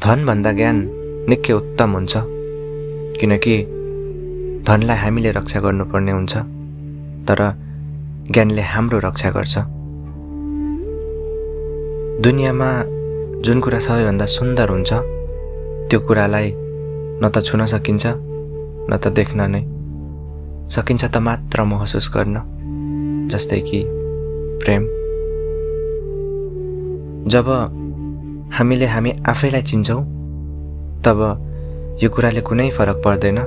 धनभन्दा ज्ञान निकै उत्तम हुन्छ, किनकि धनलाई हामीले रक्षा गर्नुपर्ने हुन्छ, तर ज्ञानले हाम्रो रक्षा गर्छ। दुनियाँमा जुन कुरा सबैभन्दा सुन्दर हुन्छ त्यो कुरालाई न त छुन सकिन्छ न त देख्न नै सकिन्छ, त मात्र महसुस गर्न, जस्तै कि प्रेम। जब हामीले हामी आफैलाई चिन्छौँ तब यो कुराले कुनै फरक पर्दैन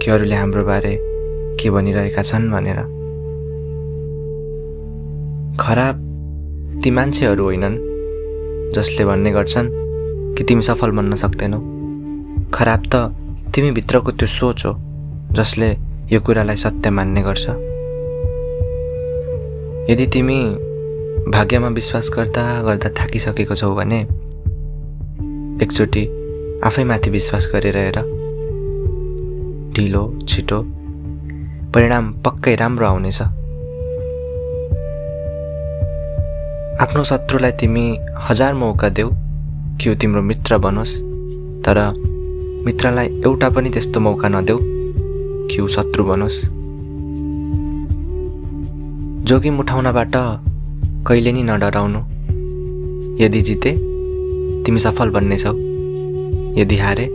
कि अरूले हाम्रो बारे के भनिरहेका छन् भनेर। खराब ती मान्छेहरू होइनन् जसले भन्ने गर्छन् कि तिमी सफल बन्न सक्दैनौ। खराब त तिमी भित्रको त्यो सोच हो जसले यो कुरालाई सत्य मान्ने गर्छ। यदि तिमी भाग्यमा विश्वास गर्दा गर्दा थाकिसकेको छौ भने एकचोटि आफैमाथि विश्वास गरेर हेर। ढिलो छिटो परिणाम पक्कै राम्रो आउनेछ। आफ्नो शत्रुलाई तिमी 1000 मौका देऊ कि ऊ तिम्रो मित्र बनोस्, तर मित्रलाई एउटा पनि त्यस्तो मौका नदेऊ कि ऊ शत्रु बनोस्। जोखिम उठाउनबाट कहिले नि नडराउनु। यदि जिते तिमी सफल बन्नेछौ, यदि हारे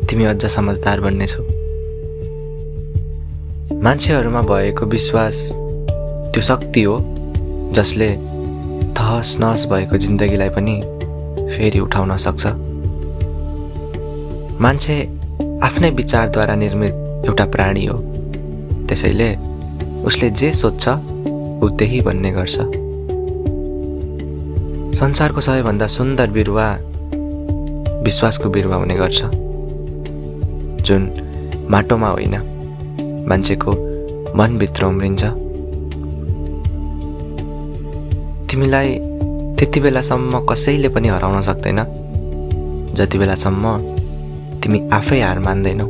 तिमी अझ समझदार बन्नेछौ। मान्छेहरूमा भएको विश्वास त्यो शक्ति हो जसले तहस नहस भएको जिन्दगीलाई पनि फेरि उठाउन सक्छ। मान्छे आफ्नै विचारद्वारा निर्मित एउटा प्राणी हो, त्यसैले उसले जे सोच्छ ऊ त्यही भन्ने गर्छ। संसारको सबैभन्दा सुन्दर बिरुवा विश्वासको बिरुवा हुने गर्छ, जुन माटोमा होइन मान्छेको मनभित्र उम्रिन्छ। तिमीलाई त्यति बेलासम्म कसैले पनि हराउन सक्दैन जति बेलासम्म तिमी आफै हार मान्दैनौ।